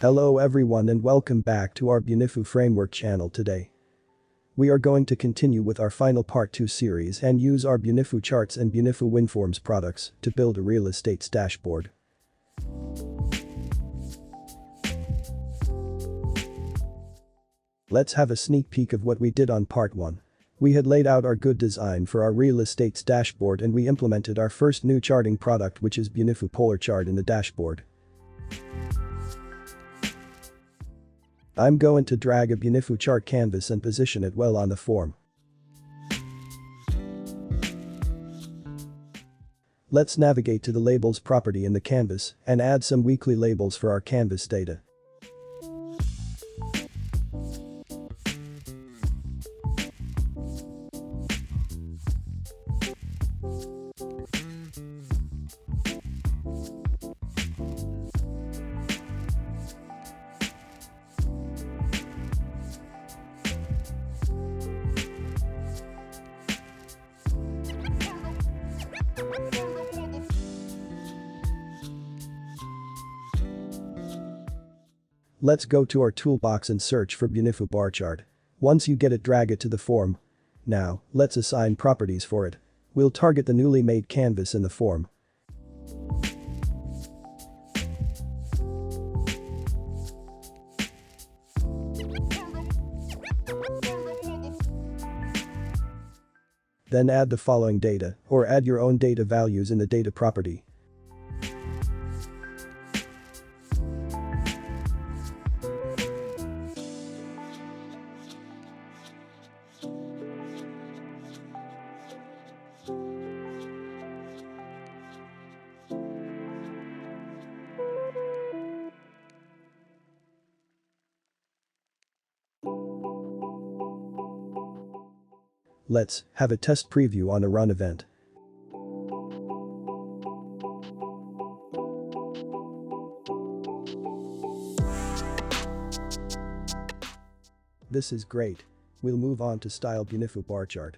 Hello everyone and welcome back to our Bunifu Framework channel today. We are going to continue with our final part 2 series and use our Bunifu Charts and Bunifu WinForms products to build a real estate's dashboard. Let's have a sneak peek of what we did on part 1. We had laid out our good design for our real estate's dashboard and we implemented our first new charting product, which is Bunifu Polar Chart in the dashboard. I'm going to drag a Bunifu chart canvas and position it well on the form. Let's navigate to the labels property in the canvas and add some weekly labels for our canvas data. Let's go to our toolbox and search for Bunifu bar chart. Once you get it, drag it to the form. Now, let's assign properties for it. We'll target the newly made canvas in the form. Then add the following data, or add your own data values in the data property. Let's have a test preview on a run event. This is great. We'll move on to style Bunifu bar chart.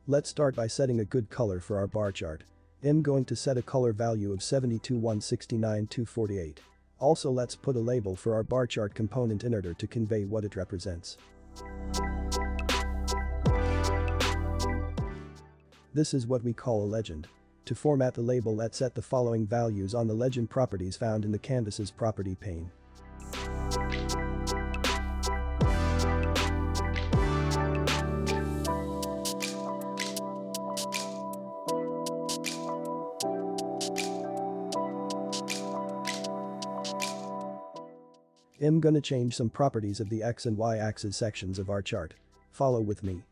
Let's start by setting a good color for our bar chart. I'm going to set a color value of 72:169:248. Also, let's put a label for our bar chart component in order to convey what it represents. This is what we call a legend. To format the label, let's set the following values on the legend properties found in the canvas's property pane. I'm gonna change some properties of the X and Y axis sections of our chart. Follow with me.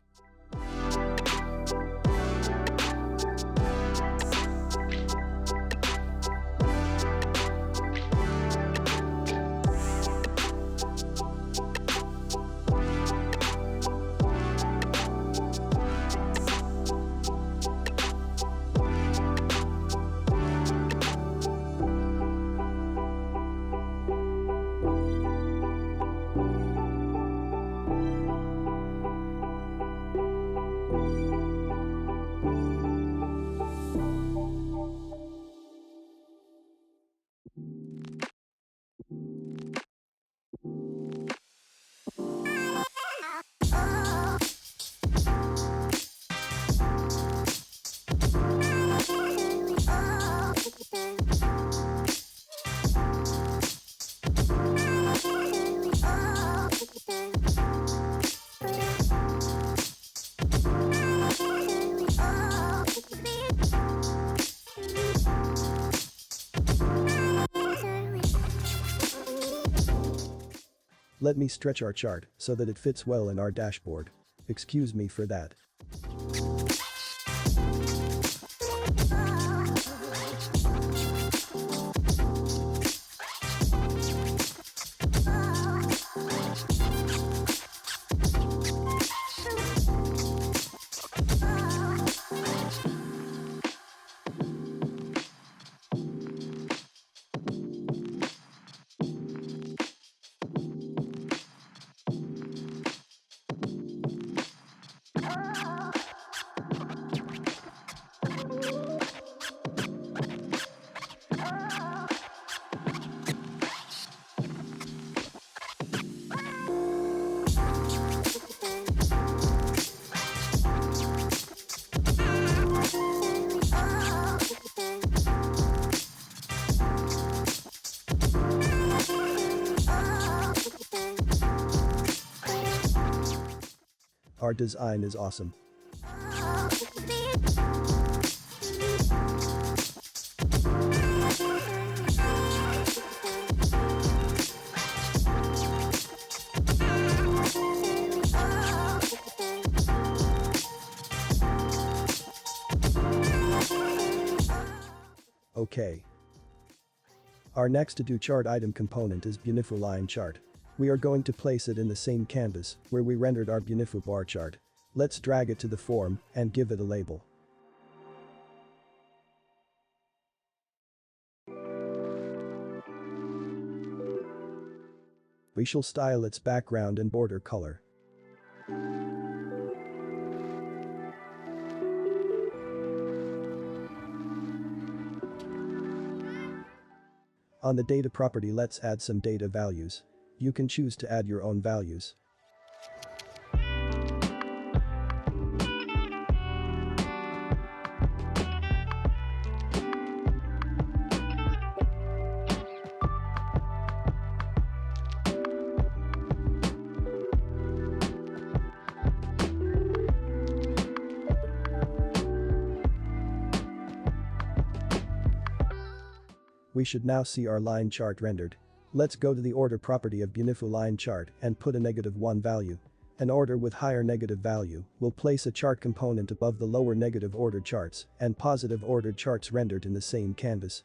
Let me stretch our chart so that it fits well in our dashboard. Excuse me for that. our design is awesome. Okay. Our next to-do chart item component is Bunifu line chart. We are going to place it in the same canvas where we rendered our Bunifu bar chart. Let's drag it to the form and give it a label. We shall style its background and border color. On the data property, let's add some data values. You can choose to add your own values. We should now see our line chart rendered. Let's go to the order property of Bunifu line chart and put a -1 value. An order with higher negative value will place a chart component above the lower negative ordered charts and positive ordered charts rendered in the same canvas.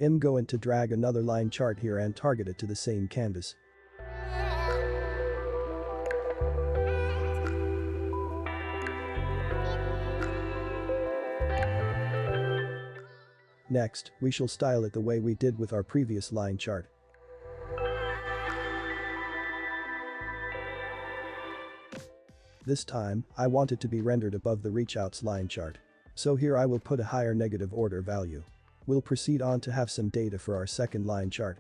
I'm going to drag another line chart here and target it to the same canvas. Next, we shall style it the way we did with our previous line chart. This time, I want it to be rendered above the reachouts line chart. So here I will put a higher negative order value. We'll proceed on to have some data for our second line chart.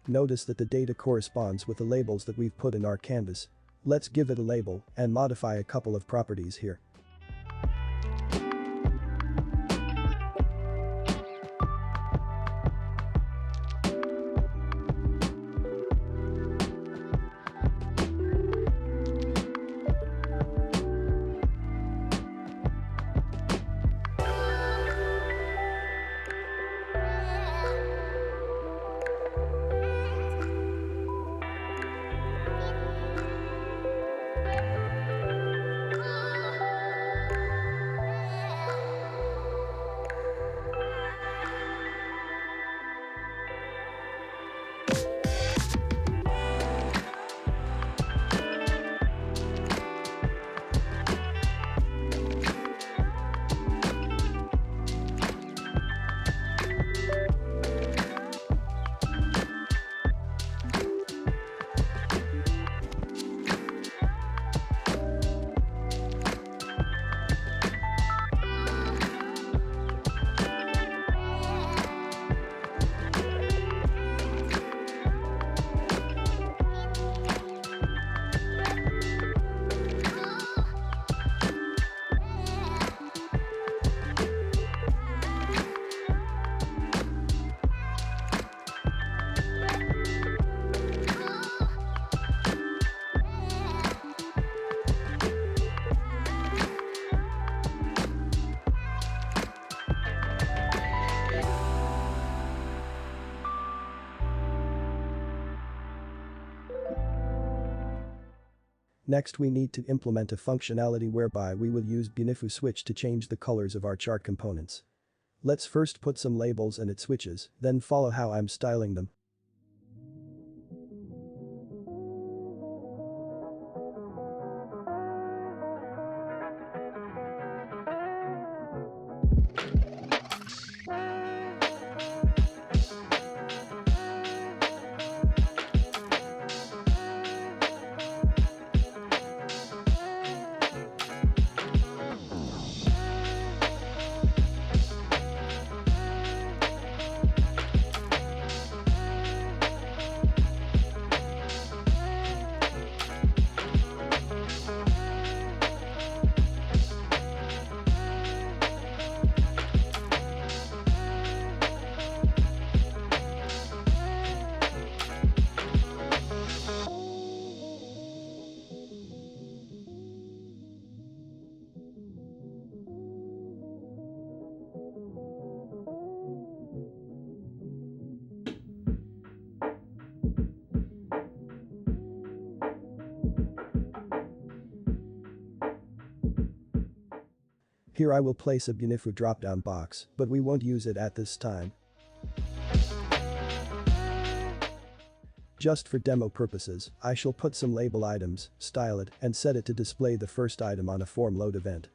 Notice that the data corresponds with the labels that we've put in our canvas. Let's give it a label and modify a couple of properties here. Next, we need to implement a functionality whereby we will use Bunifu Switch to change the colors of our chart components. Let's first put some labels and its switches, then follow how I'm styling them. Here I will place a Bunifu drop-down box, but we won't use it at this time. Just for demo purposes, I shall put some label items, style it, and set it to display the first item on a form load event.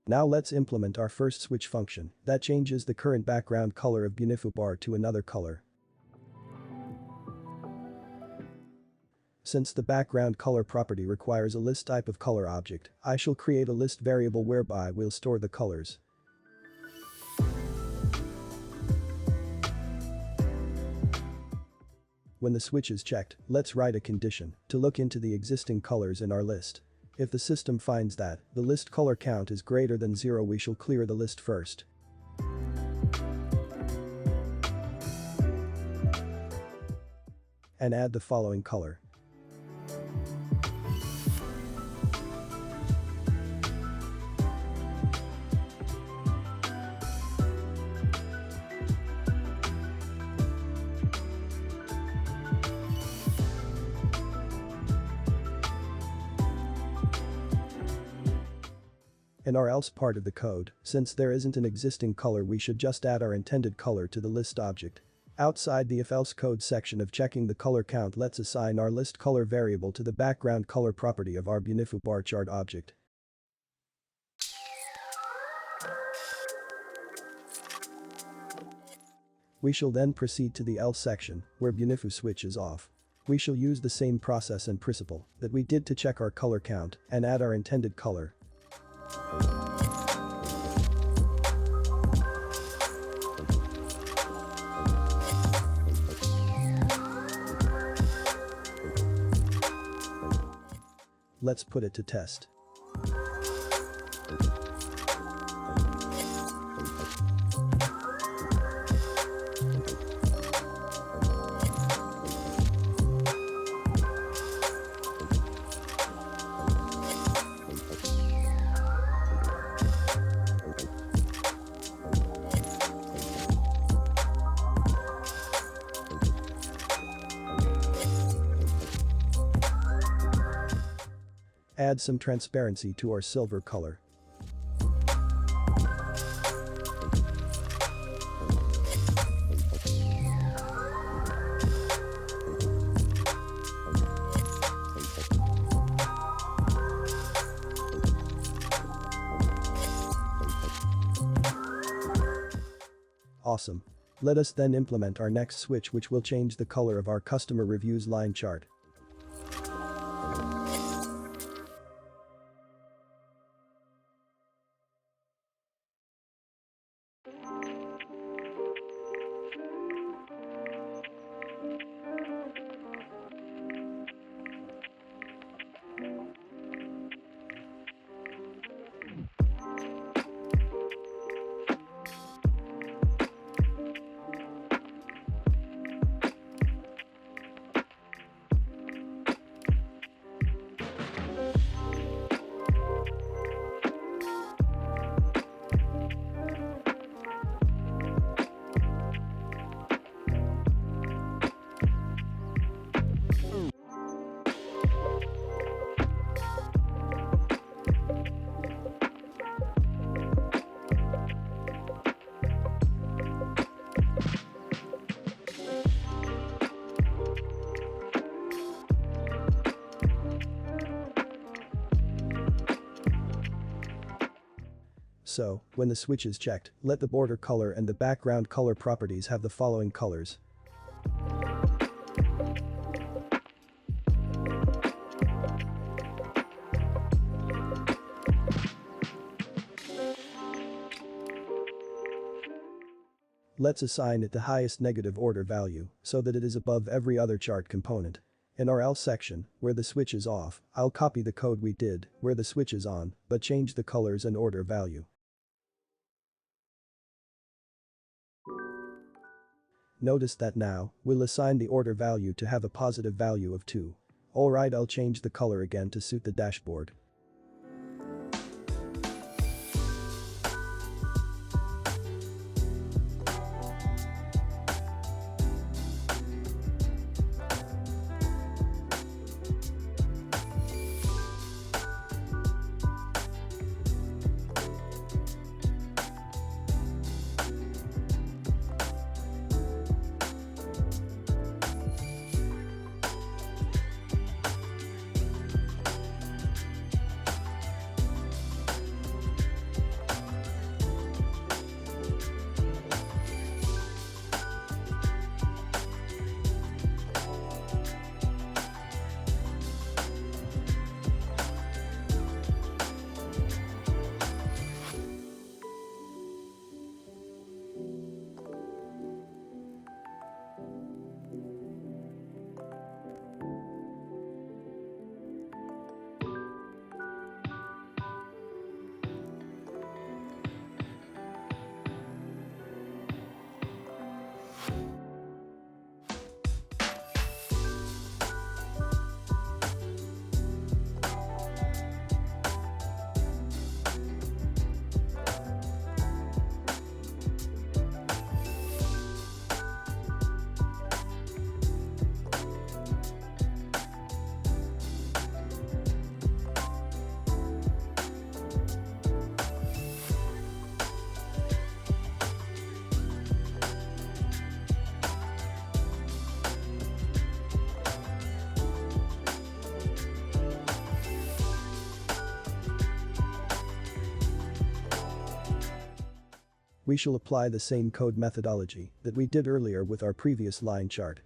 Now let's implement our first switch function that changes the current background color of Bunifu bar to another color. Since the background color property requires a list type of color object, I shall create a list variable whereby we'll store the colors. When the switch is checked, let's write a condition to look into the existing colors in our list. If the system finds that the list color count is greater than 0, we shall clear the list first. And add the following color. In our else part of the code, since there isn't an existing color, we should just add our intended color to the list object. Outside the if-else code section of checking the color count, let's assign our list color variable to the background color property of our Bunifu bar chart object. We shall then proceed to the else section, where Bunifu switch is off. We shall use the same process and principle that we did to check our color count and add our intended color. Let's put it to test. Add some transparency to our silver color. Awesome. Let us then implement our next switch, which will change the color of our customer reviews line chart. Also, when the switch is checked, let the border color and the background color properties have the following colors. Let's assign it the highest negative order value so that it is above every other chart component. In our else section, where the switch is off, I'll copy the code we did where the switch is on, but change the colors and order value. Notice that now, we'll assign the order value to have a positive value of 2. Alright, I'll change the color again to suit the dashboard. We shall apply the same code methodology that we did earlier with our previous line chart.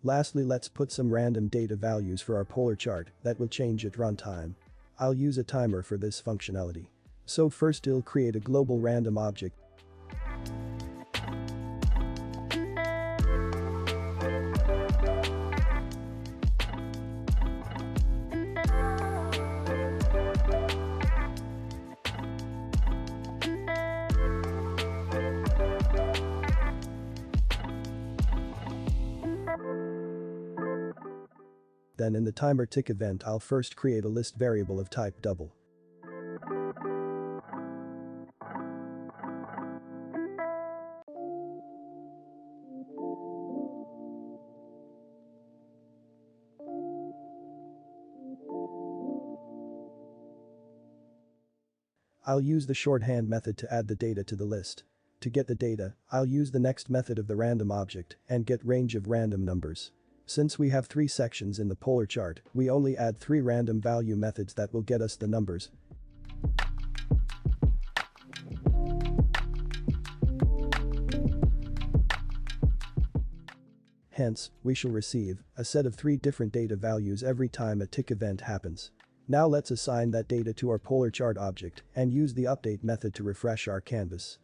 Lastly, let's put some random data values for our polar chart that will change at runtime. I'll use a timer for this functionality. So first I'll create a global random object. Then in the timer tick event I'll first create a list variable of type double. I'll use the shorthand method to add the data to the list. To get the data, I'll use the next method of the random object and get range of random numbers. Since we have 3 sections in the polar chart, we only add 3 random value methods that will get us the numbers. Hence, we shall receive a set of 3 different data values every time a tick event happens. Now let's assign that data to our polar chart object and use the update method to refresh our canvas.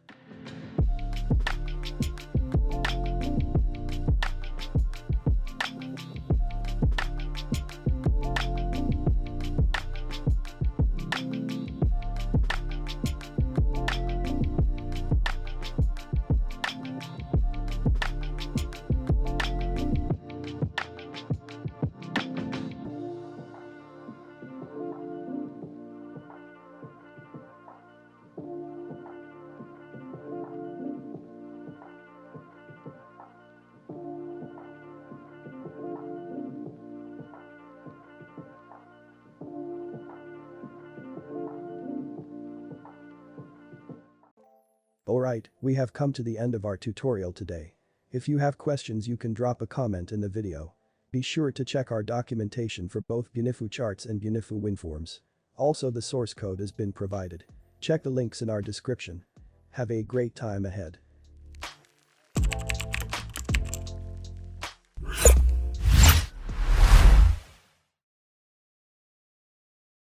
Alright, we have come to the end of our tutorial today. If you have questions, you can drop a comment in the video. Be sure to check our documentation for both Bunifu Charts and Bunifu WinForms. Also, the source code has been provided. Check the links in our description. Have a great time ahead.